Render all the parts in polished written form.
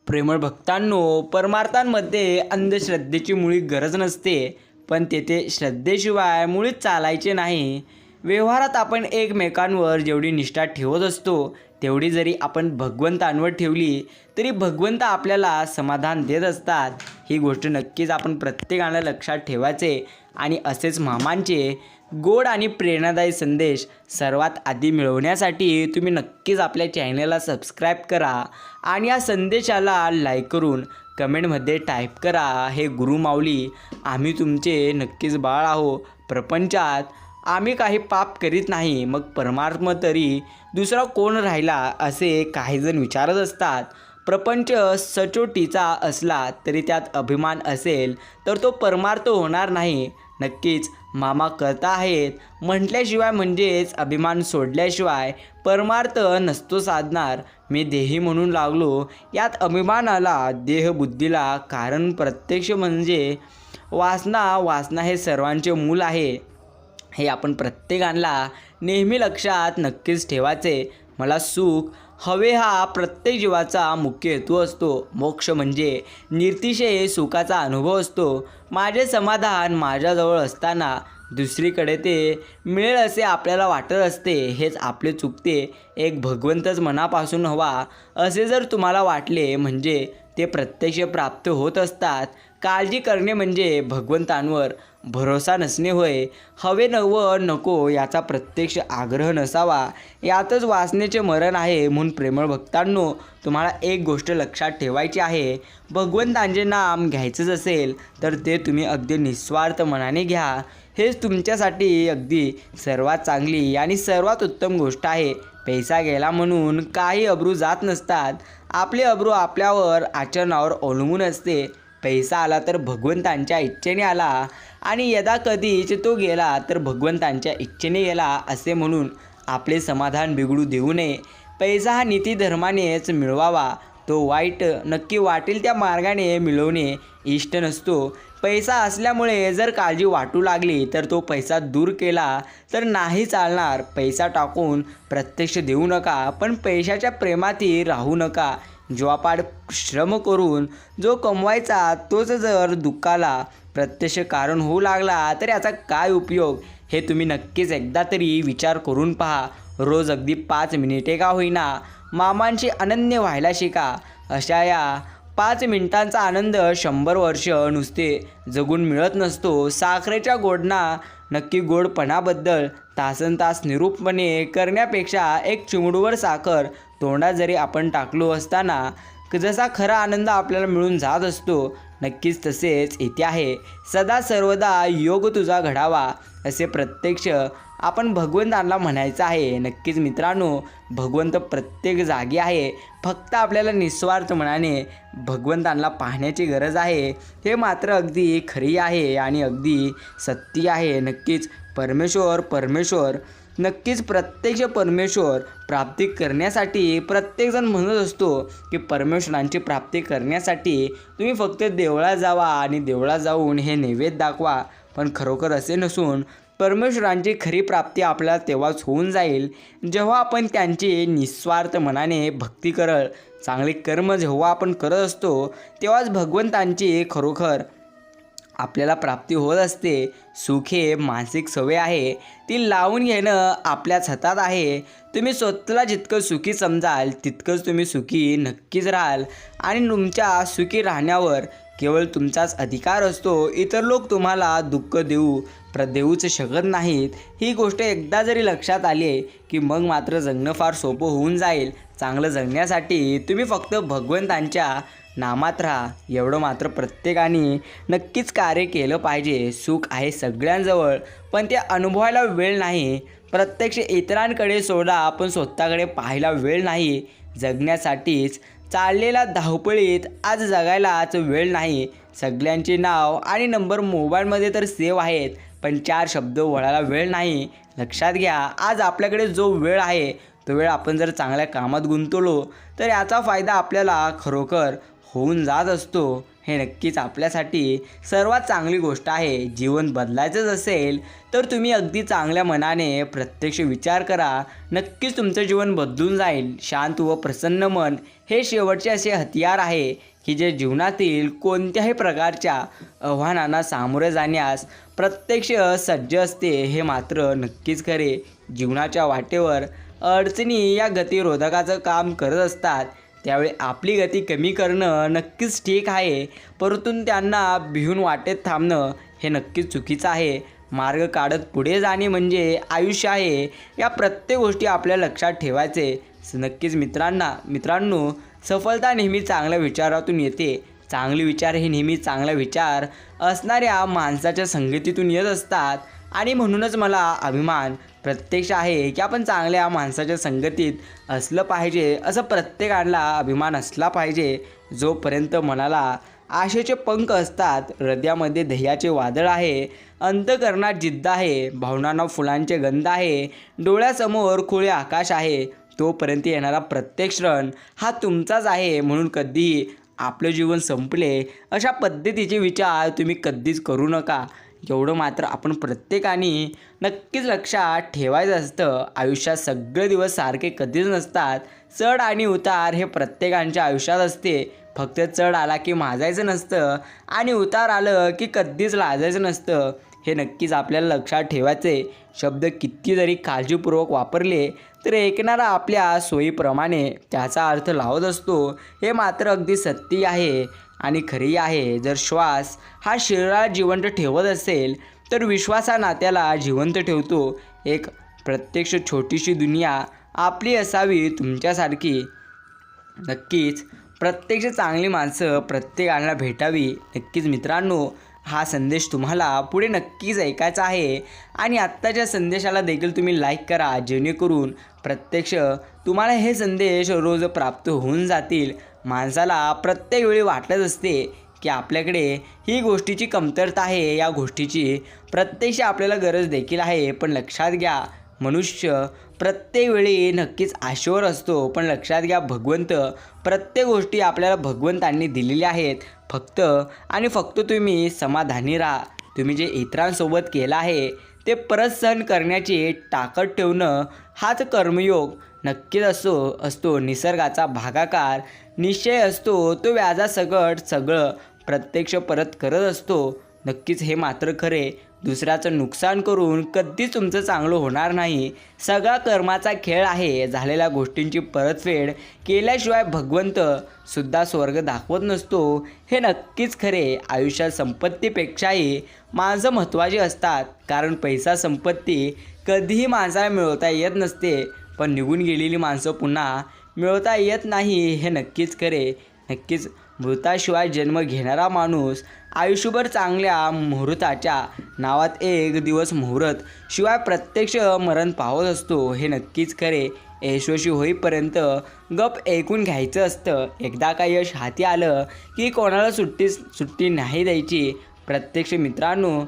प्रेमळ भक्तांनो, परमार्थांमध्ये अंधश्रद्धेची मुळी गरज नसते, पण तेथे श्रद्धेशिवाय मुळीच चालायचे नाही. व्यवहारात आपण एकमेकांवर जेवढी निष्ठा ठेवत असतो, तेवढी जरी आपण भगवंतांवर ठेवली तरी भगवंत आपल्याला समाधान देत असतात. ही गोष्ट नक्कीच आपण प्रत्येकाला लक्षात ठेवायचे आणि असेच मामांचे गोड आणि प्रेरणादायी संदेश सर्वात आधी मिळवण्यासाठी तुम्ही नक्कीच आपल्या चॅनलला सबस्क्राईब करा आणि या संदेशाला लाईक करून कमेंटमध्ये टाईप करा, हे गुरुमाऊली, आम्ही तुमचे नक्कीच बाळ आहो. प्रपंचात आम्ही काही पाप करीत नाही, मग परमात्मा तरी दुसरा कोण राहिला, असे काहीजण विचारत असतात. प्रपंच सचोटीचा असला तरी त्यात अभिमान असेल तर तो परमार्थ होणार नाही. नक्कीच मामा करता आहेत म्हटल्याशिवाय, म्हणजेच अभिमान सोडल्याशिवाय परमार्थ नसतो साधणार. मी देही म्हणून लागलो, यात अभिमानाला, देहबुद्धीला कारण प्रत्यक्ष म्हणजे वासना हे सर्वांचे मूल आहे. हे आपण प्रत्येकाला नेहमी लक्षात नक्कीच ठेवायचे. मला सुख हवे हा प्रत्येक जीवाचा मुख्य हेतू असतो. मोक्ष म्हणजे निरतिशय सुखाचा अनुभव असतो. माझे समाधान माझ्याजवळ असताना दुसरीकडे ते मिळेल असे आपल्याला वाटत असते, हेच आपले चुकते. एक भगवंतच मनापासून हवा असे जर तुम्हाला वाटले, म्हणजे ते प्रत्यक्ष प्राप्त होत असतात. काळजी करणे म्हणजे भगवंतांवर भरोसा नसणे होय. हवे नको याचा प्रत्यक्ष आग्रह नसावा, यातच वासनेचे मरण आहे. म्हणून प्रेमळ भक्तांनो, तुम्हाला एक गोष्ट लक्षात ठेवायची आहे. भगवंतांचे नाम घ्यायचंच असेल तर ते तुम्ही अगदी निस्वार्थ मनाने घ्या. हेच तुमच्यासाठी अगदी सर्वात चांगली आणि सर्वात उत्तम गोष्ट आहे. पैसा गेला म्हणून काही अब्रू जात नसतात. आपले अब्रू आपल्यावर, आचरणावर अवलंबून असते. पैसा आला तर भगवंतांच्या इच्छेने आला आणि यदा कधीच तो गेला तर भगवंतांच्या इच्छेने गेला असे म्हणून आपले समाधान बिघडू देऊ नये. पैसा हा नीतिधर्मानेच मिळवावा. तो वाईट नक्की वाटेल त्या मार्गाने मिळवणे इष्ट नसतो. पैसा असल्यामुळे जर काळजी वाटू लागली तर तो पैसा दूर केला तर नाही चालणार. पैसा टाकून प्रत्यक्ष देऊ नका, पण पैशाच्या प्रेमातही राहू नका. जीवापाड श्रम करून जो कमवायचा तोच जर दुःखाला प्रत्यक्ष कारण होऊ लागला तर याचा काय उपयोग, हे तुम्ही नक्कीच एकदा तरी विचार करून पहा. रोज अगदी 5 मिनिटे का होईना मामांशी अनन्य व्हायला शिका. अशा या 5 मिनिटांचा आनंद 100 वर्ष नुसते जगून मिळत नसतो. साखरेच्या गोडना नक्की गोडपणाबद्दल तासनतास निरूपणे करण्यापेक्षा एक चिमूटभर साखर तोंडात जरी आपण टाकलो असताना जसा खरा आनंद आपल्याला मिळून जात असतो, नक्कीच तसेच इथे आहे. सदा सर्वदा योग तुझा घडावा असे प्रत्यक्ष आपण भगवंतांना म्हणायचं आहे. नक्कीच मित्रांनो, भगवंत प्रत्येक जागी आहे. फक्त आपल्याला निस्वार्थ मनाने भगवंतांना पाहण्याची गरज आहे. हे मात्र अगदी खरी आहे आणि अगदी सत्य आहे. नक्कीच परमेश्वर नक्कीच प्रत्यक्ष परमेश्वर प्राप्ती करण्यासाठी प्रत्येकजण म्हणत असतो की परमेश्वरांची प्राप्ती करण्यासाठी तुम्ही फक्त देवळात जावा आणि देवळात जाऊन हे नैवेद्य दाखवा. पण खरोखर असे नसून परमेश्वरांची खरी प्राप्ती आपल्याला तेव्हाच होऊन जाईल जेव्हा आपण त्यांची निस्वार्थ मनाने भक्ती करल. चांगले कर्म जेव्हा आपण करत असतो तेव्हाच भगवंतांची खरोखर आपल्याला प्राप्ती होत असते. सुख हे मानसिक सवय आहे, ती लावून घेणं आपल्याच हातात आहे. तुम्ही स्वतःला जितकं सुखी समजाल तितकंच तुम्ही सुखी नक्कीच राहाल आणि तुमच्या सुखी राहण्यावर केवळ तुमचाच अधिकार असतो. इतर लोक तुम्हाला दुःख देऊच शकत नाहीत. ही गोष्ट एकदा जरी लक्षात आली की मग मात्र जगणं फार सोपं होऊन जाईल. चांगलं जगण्यासाठी तुम्ही फक्त भगवंतांच्या नामात राहा, एवढं मात्र प्रत्येकाने नक्कीच कार्य केलं पाहिजे. सुख आहे सगळ्यांजवळ, पण ते अनुभवायला वेळ नाही. प्रत्यक्ष इतरांकडे सोडा, आपण स्वतःकडे पाहायला वेळ नाही. जगण्यासाठीच चाललेल्या धावपळीत आज जगायलाच वेळ नाही. सगळ्यांचे नाव आणि नंबर मोबाईलमध्ये तर सेव्ह आहेत, पण 4 शब्द वळायला वेळ नाही. लक्षात घ्या, आज आपल्याकडे जो वेळ आहे तो वेळ आपण जर चांगल्या कामात गुंतवलो तर याचा फायदा आपल्याला खरोखर होऊन जात असतो. हे नक्कीच आपल्यासाठी सर्वात चांगली गोष्ट आहे. जीवन बदलायचंच असेल तर तुम्ही अगदी चांगल्या मनाने प्रत्यक्ष विचार करा. नक्कीच तुमचं जीवन बदलून जाईल. शांत व प्रसन्न मन हे शेवटचे असे हतियार आहे की जे जीवनातील कोणत्याही प्रकारच्या आव्हानांना सामोरे जाण्यास प्रत्यक्ष सज्ज असते. हे मात्र नक्कीच खरे. जीवनाच्या वाटेवर अडचणी या गतिरोधकाचं काम करत असतात. त्यावेळी आपली गती कमी करणं नक्कीच ठीक आहे, परंतु त्यांना भिवून वाटेत थांबणं हे नक्कीच चुकीचं आहे. मार्ग काढत पुढे जाणे म्हणजे आयुष्य आहे. या प्रत्येक गोष्टी आपल्या लक्षात ठेवायचे. नक्कीच मित्रांनो, सफलता नेहमी चांगल्या विचारातून येते. चांगले विचार हे नेहमी चांगला विचार असणाऱ्या माणसाच्या संगतीतून येत असतात आणि म्हणूनच मला अभिमान प्रत्यक्ष आहे की आपण चांगल्या माणसाच्या संगतीत असलं पाहिजे. असं प्रत्येकाला अभिमान असला पाहिजे. जोपर्यंत मनाला आशेचे पंख असतात, हृदयामध्ये ध्येयाचे वादळ आहे, अंतःकरणात जिद्द आहे, भावनांना फुलांचे गंध आहे, डोळ्यासमोर खुले आकाश आहे, तोपर्यंत येणारा प्रत्येक क्षण हा तुमचाच आहे. म्हणून कधीही आपलं जीवन संपले अशा पद्धतीचे विचार तुम्ही कधीच करू नका. एवढं मात्र आपण प्रत्येकाने नक्कीच लक्षात ठेवायचं असतं. आयुष्यात सगळे दिवस सारखे कधीच नसतात. चढ आणि उतार हे प्रत्येकाच्या आयुष्यात असते. फक्त चढ आला की माजायचं नसतं आणि उतार आलं की कधीच लाजायचं नसतं. हे नक्कीच आपल्याला लक्षात ठेवायचे. शब्द किती जरी काळजीपूर्वक वापरले तर ऐकणारा आपल्या सोयीप्रमाणे त्याचा अर्थ लावत असतो. हे मात्र अगदी सत्य आहे आणि खरी आहे. जर श्वास हा शरीराला जिवंत ठेवत असेल तर विश्वास हा नात्याला जिवंत ठेवतो. एक प्रत्यक्ष छोटीशी दुनिया आपली असावी तुमच्यासारखी. नक्कीच प्रत्यक्ष चांगली माणसं प्रत्येकाला भेटावी. नक्कीच मित्रांनो, हा संदेश तुम्हाला पुढे नक्कीच ऐकायचा आहे आणि आत्ताच्या संदेशाला देखील तुम्ही लाईक करा, जेणेकरून प्रत्यक्ष तुम्हाला हे संदेश रोज प्राप्त होऊन जातील. माणसाला प्रत्येक वेळी वाटत असते की आपल्याकडे ही गोष्टीची कमतरता आहे, या गोष्टीची प्रत्यक्ष आपल्याला गरज देखील आहे. पण लक्षात घ्या, मनुष्य प्रत्येक वेळी नक्कीच आशेवर असतो. पण लक्षात घ्या, भगवंत प्रत्येक गोष्टी आपल्याला भगवंतांनी दिलेल्या आहेत. फक्त आणि फक्त तुम्ही समाधानी राहा. तुम्ही जे इतरांसोबत केलं आहे ते परत सहन करण्याची ताकद ठेवणं हाच कर्मयोग नक्कीच असतो. निसर्गाचा भागाकार निश्चय असतो. तो व्याजासकट सगळं प्रत्यक्ष परत करत असतो. नक्कीच हे मात्र खरे. दुसऱ्याचं नुकसान करून कधीच तुमचं चांगलं होणार नाही. सगळा कर्माचा खेळ आहे. झालेल्या गोष्टींची परतफेड केल्याशिवाय भगवंत सुद्धा स्वर्ग दाखवत नसतो. हे नक्कीच खरे. आयुष्यात संपत्तीपेक्षाही माणसं महत्त्वाची असतात. कारण पैसा संपत्ती कधीही माणसाला मिळवता येत नसते, पण निघून गेलेली माणसं पुन्हा मिळवता येत नाही. हे नक्कीच खरे. नक्कीच मृताशिवाय जन्म घेणारा माणूस आयुष्यभर चांगल्या मुहूर्ताच्या नावात एक दिवस मुहूर्त शिवाय प्रत्यक्ष मरण पावत असतो. हे नक्कीच खरे. यशस्वी होईपर्यंत गप ऐकून घ्यायचं असतं. एकदा का यश हाती आलं की कोणाला सुट्टी नाही द्यायची. प्रत्यक्ष मित्रांनो,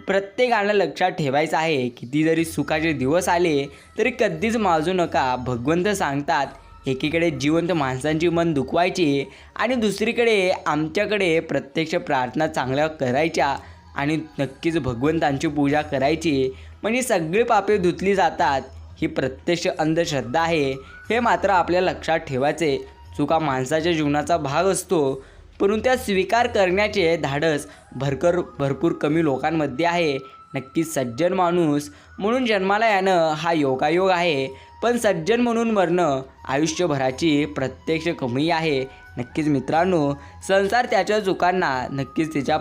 प्रत्येकाला लक्षात ठेवायचं आहे, किती जरी सुखाचे दिवस आले तरी कधीच माजू नका. भगवंत सांगतात, एकीकडे जिवंत माणसांची मन दुखवायची आणि दुसरीकडे आमच्याकडे प्रत्यक्ष प्रार्थना चांगल्या करायच्या आणि नक्कीच भगवंतांची पूजा करायची, म्हणजे सगळी पापे धुतली जातात. ही प्रत्यक्ष अंधश्रद्धा आहे. हे मात्र आपल्या लक्षात ठेवायचे. चुका माणसाच्या जीवनाचा भाग असतो, परंतु त्या स्वीकार करण्याचे धाडस भरपूर कमी लोकांमध्ये आहे. नक्कीच सज्जन माणूस म्हणून जन्माला येणं हा योगायोग आहे, पण सज्जन म्हणून मरणं आयुष्यभराची प्रत्यक्ष कमी आहे. नक्कीच मित्रांनो, संसार त्याच्या चुकांना नक्कीच त्याच्या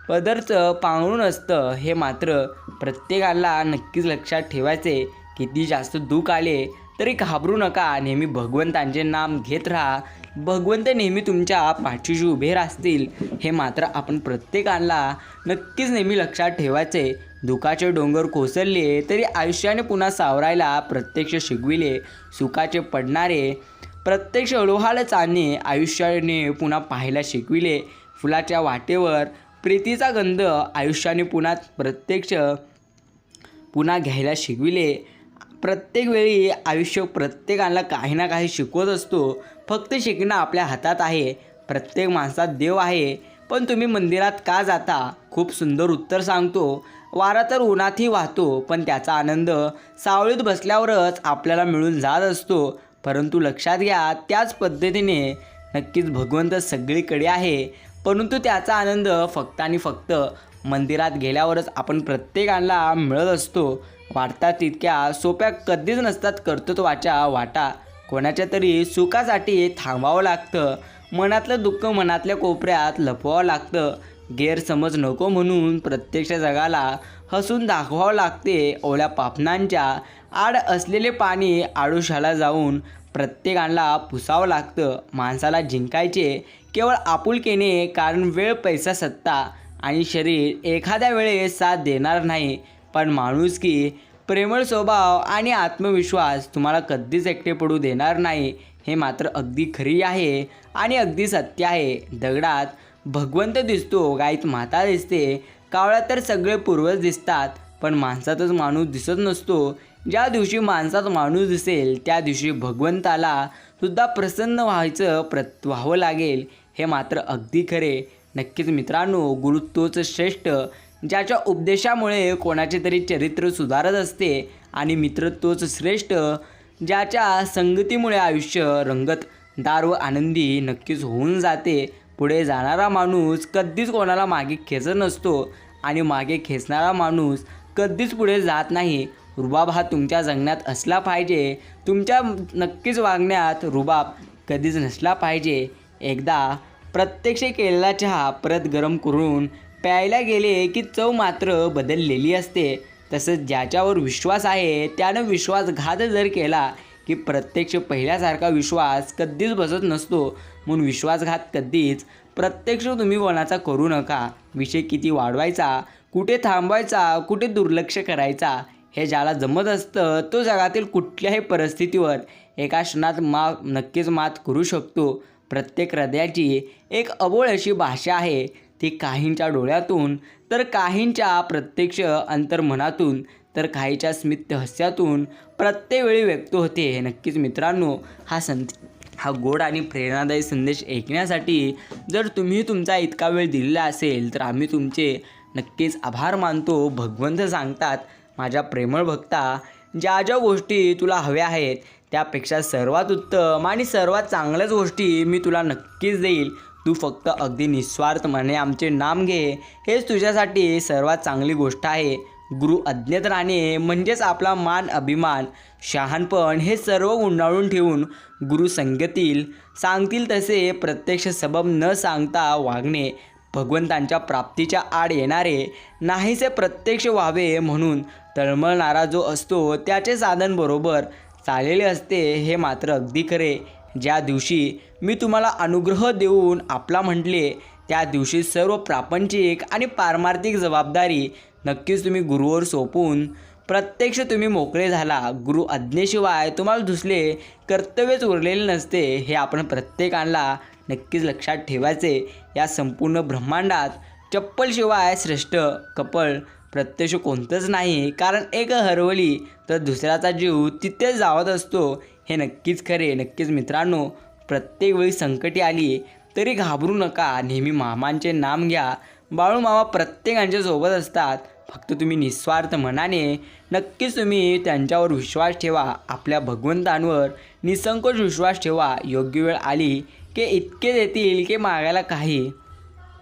पदरचं पांघरून असतं. हे मात्र प्रत्येकाला नक्कीच लक्षात ठेवायचे. किती जास्त दुःख आले तरी घाबरू नका. नेहमी भगवंतांचे नाम घेत राहा. भगवंत नेहमी तुमच्या पाठीशी उभे राहतील. हे मात्र आपण प्रत्येकाला नक्कीच नेहमी लक्षात ठेवायचे. दुःखाचे डोंगर कोसळले तरी आयुष्याने पुन्हा सावरायला प्रत्यक्ष शिकविले. सुखाचे पडणारे प्रत्यक्ष अडोहाळ चालणे आयुष्याने पुन्हा पाहायला शिकविले. फुलाच्या वाटेवर प्रीतीचा गंध आयुष्याने पुन्हा घ्यायला शिकविले. प्रत्येक वेळी आयुष्य प्रत्येकाला काही ना काही शिकवत असतो. फक्त शिकणं आपल्या हातात आहे. प्रत्येक माणसात देव आहे पण तुम्ही मंदिरात का जाता? खूप सुंदर उत्तर सांगतो. वारा तर उन्हातही वाहतो, पण त्याचा आनंद सावलीत बसल्यावरच आपल्याला मिळून जात असतो. परंतु लक्षात घ्या, त्याच पद्धतीने नक्कीच भगवंत सगळीकडे आहे, परंतु त्याचा आनंद फक्त आणि फक्त मंदिरात गेल्यावरच आपण प्रत्येकाला मिळत असतो. वाटतात तितक्या सोप्या कधीच नसतात कर्तृत्वाच्या वाटा. कोणाच्या तरी सुखासाठी थांबावं लागतं. मनातलं दुःख मनातल्या कोपऱ्यात लपवावं लागतं. गैरसमज नको म्हणून प्रत्यक्ष जगाला हसून दाखवावं लागते. ओल्या पापणांच्या आड असलेले पाणी आडोशाला जाऊन प्रत्येकाला पुसावं लागतं. माणसाला जिंकायचे केवळ आपुलकीने, कारण वेळ, पैसा, सत्ता आणि शरीर एखाद्या वेळेस साथ देणार नाही, पण माणुसकी, प्रेमळ स्वभाव आणि आत्मविश्वास तुम्हाला कधीच एकटे पडू देणार नाही. हे मात्र अगदी खरी आहे आणि अगदी सत्य आहे. दगडात भगवंत दिसतो, गाईत माता दिसते, कावळ्यात तर सगळे पूर्वज दिसतात, पण माणसातच माणूस दिसत नसतो. ज्या दिवशी माणसात माणूस दिसेल त्या दिवशी भगवंताला सुद्धा प्रसन्न व्हावं लागेल. हे मात्र अगदी खरे. नक्कीच मित्रांनो, गुरु तोच श्रेष्ठ ज्याच्या उपदेशामुळे कोणाचे तरी चरित्र सुधारत असते, आणि मित्र तोच श्रेष्ठ ज्याच्या संगतीमुळे आयुष्य रंगतदार व आनंदी नक्कीच होऊन जाते. पुढे जाणारा माणूस कधीच कोणाला मागे खेचत नसतो, आणि मागे खेचणारा माणूस कधीच पुढे जात नाही. रुबाब हा तुमच्या जगण्यात असला पाहिजे. तुमच्या नक्कीच वागण्यात रुबाब कधीच नसला पाहिजे. एकदा प्रत्यक्ष केलेला चहा परत गरम करून प्यायला गेले की चव मात्र बदललेली असते. तसंच ज्याच्यावर विश्वास आहे त्यानं विश्वासघात जर केला की प्रत्यक्ष पहिल्यासारखा विश्वास कधीच बसत नसतो. म्हणून विश्वासघात कधीच प्रत्यक्ष तुम्ही कोणाचा करू नका. विषय किती वाढवायचा, कुठे थांबवायचा, कुठे दुर्लक्ष करायचा, हे ज्याला जमत असतं तो जगातील कुठल्याही परिस्थितीवर एका क्षणात नक्कीच मात करू शकतो. प्रत्येक हृदयाची एक अबोल अशी भाषा आहे. ती काहींच्या डोळ्यातून, तर काहींच्या प्रत्यक्ष अंतर्मनातून, तर काहीच्या स्मित हास्यातून प्रत्येक वेळी व्यक्त होते. नक्कीच मित्रांनो, हा गोड आणि प्रेरणादायी संदेश ऐकण्यासाठी जर तुम्ही तुमचा इतका वेळ दिलेला असेल तर आम्ही तुमचे नक्कीच आभार मानतो. भगवंत सांगतात, माझ्या प्रेमळ भक्ता, ज्या ज्या गोष्टी तुला हव्या आहेत त्यापेक्षा सर्वात उत्तम आणि सर्वात चांगल्याच गोष्टी मी तुला नक्कीच देईल. तू फक्त अगदी निस्वार्थपणे आमचे नाम घे, हेच तुझ्यासाठी सर्वात चांगली गोष्ट आहे. गुरु अज्ञात राहणे म्हणजेच आपला मान, अभिमान, शहाणपण हे सर्व गुंडाळून ठेवून गुरु संगतील सांगतील तसे प्रत्यक्ष सबब न सांगता वागणे. भगवंतांच्या प्राप्तीच्या आड येणारे नाहीसे प्रत्यक्ष व्हावे म्हणून तळमळणारा जो असतो त्याचे साधन बरोबर चाललेले असते. हे मात्र अगदी खरे. ज्या दिवशी मी तुम्हाला अनुग्रह देऊन आपला म्हटले त्या दिवशी सर्व प्रापंचिक आणि पारमार्थिक जबाबदारी नक्कीच तुम्ही गुरुवर सोपवून प्रत्यक्ष तुम्ही मोकळे झाला. गुरु आज्ञेशिवाय तुम्हाला दुसरे कर्तव्यच उरलेले नसते. हे आपण प्रत्येकाला नक्कीच लक्षात ठेवायचे. या संपूर्ण ब्रह्मांडात चप्पलशिवाय श्रेष्ठ कपल प्रत्यक्ष कोणतंच नाही, कारण एक हरवली तर दुसऱ्याचा जीव तिथेच जावत असतो. हे नक्कीच खरे. नक्कीच मित्रांनो, प्रत्येक वेळी संकटे आली तरी घाबरू नका. नेहमी मामांचे नाम घ्या. बाळूमामा प्रत्येकांच्या सोबत असतात. फक्त तुम्ही निस्वार्थ मनाने नक्कीच तुम्ही त्यांच्यावर विश्वास ठेवा. आपल्या भगवंतांवर निसंकोच विश्वास ठेवा. योग्य वेळ आली की इतके देतील की मागायला काही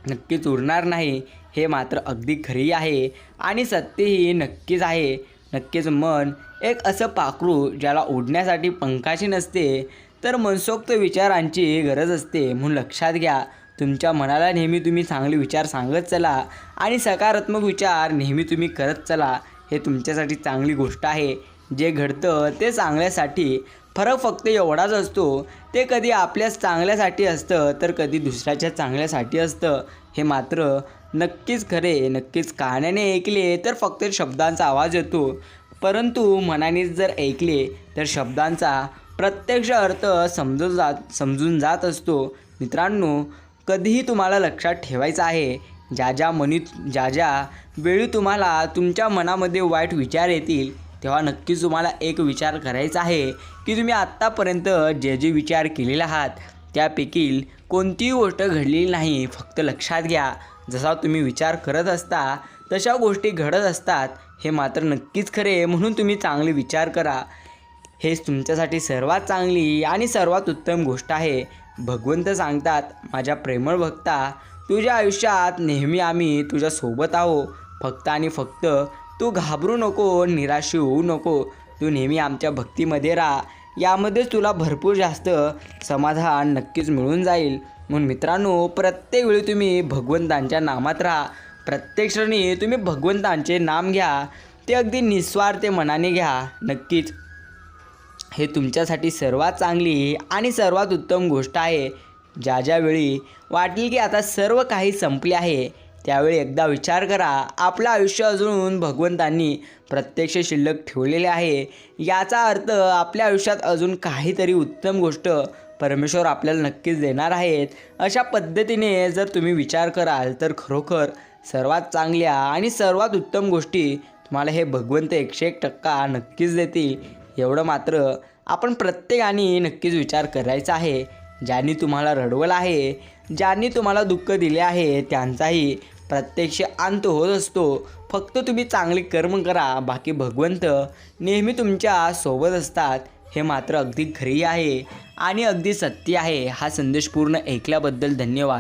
नक्कीच उरणार नाही. हे मात्र अगदी खरी आहे आणि सत्यही नक्कीच आहे. नक्कीच मन एक असं पाखरू ज्याला उडण्यासाठी पंखाची नसते, तर मनसोक्त विचारांची गरज असते. म्हणून लक्षात घ्या, तुमच्या मनाला नेहमी तुम्ही चांगले विचार सांगत चला आणि सकारात्मक विचार नेहमी तुम्ही करत चला. हे तुमच्यासाठी चांगली गोष्ट आहे. जे घडतं ते चांगल्यासाठी. फरक फक्त एवढाच असतो, ते कधी आपल्या चांगल्यासाठी असतं तर कधी दुसऱ्याच्या चांगल्यासाठी असतं. हे मात्र नक्कीच खरे. नक्कीच कानाने ऐकले तर फक्त शब्दांचा आवाज येतो, परंतु मनाने जर ऐकले तर शब्दांचा प्रत्यक्ष अर्थ समजून जात असतो. मित्रांनो, कधीही तुम्हाला लक्षात ठेवायचं आहे, ज्या ज्या वेळी तुम्हाला तुमच्या मनामध्ये वाईट विचार येतील तेव्हा नक्कीच तुम्हाला एक विचार करायचा आहे की तुम्ही आत्तापर्यंत जे विचार केलेले आहात त्यापैकी कोणतीही गोष्ट घडलेली नाही, फक्त लक्षात घ्या जसा तुम्ही विचार करत असता तशा गोष्टी घडत असतात, हे मात्र नक्कीच खरे. म्हणून तुम्ही चांगले विचार करा, हेच तुमच्यासाठी सर्वात चांगली आणि सर्वात उत्तम गोष्ट आहे. भगवंत सांगतात, माझ्या प्रेमळ भक्ता, तुझ्या आयुष्यात नेहमी आम्ही तुझ्यासोबत आहो. फक्त आणि फक्त तू घाबरू नको, निराश होऊ नको. तू नेहमी आमच्या भक्तीमध्ये राहा, यामध्येच तुला भरपूर जास्त समाधान नक्कीच मिळून जाईल. म्हणून मित्रांनो, प्रत्येक वेळी तुम्ही भगवंतांच्या नामात राहा. प्रत्येक क्षणी तुम्ही भगवंतांचे नाम घ्या, ते अगदी निस्वार्थ मनाने घ्या. नक्कीच हे तुमच्यासाठी सर्वात चांगली आणि सर्वात उत्तम गोष्ट आहे. ज्या वेळी वाटेल की आता सर्व काही संपले आहे, त्यावेळी एकदा विचार करा, आपलं आयुष्य अजून भगवंतांनी प्रत्यक्ष शिल्लक ठेवलेले आहे. याचा अर्थ आपल्या आयुष्यात अजून काहीतरी उत्तम गोष्ट परमेश्वर आपल्याला नक्कीच देणार आहेत. अशा पद्धतीने जर तुम्ही विचार कराल तर खरोखर सर्वात चांगल्या आणि सर्वात उत्तम गोष्टी तुम्हाला हे भगवंत 101% नक्कीच देतील. एवढं मात्र आपण प्रत्येकाने नक्कीच विचार करायचा आहे. ज्यांनी तुम्हाला रडवलं आहे, ज्यांनी तुम्हाला दुःख दिले आहे, त्यांचाही प्रत्यक्ष अंत होत असतो. फक्त तुम्ही चांगले कर्म करा, बाकी भगवंत नेहमी तुमच्या सोबत असतात. हे मात्र अगदी खरी आहे आणि अगदी सत्य आहे. हा संदेश पूर्ण ऐकल्याबद्दल धन्यवाद.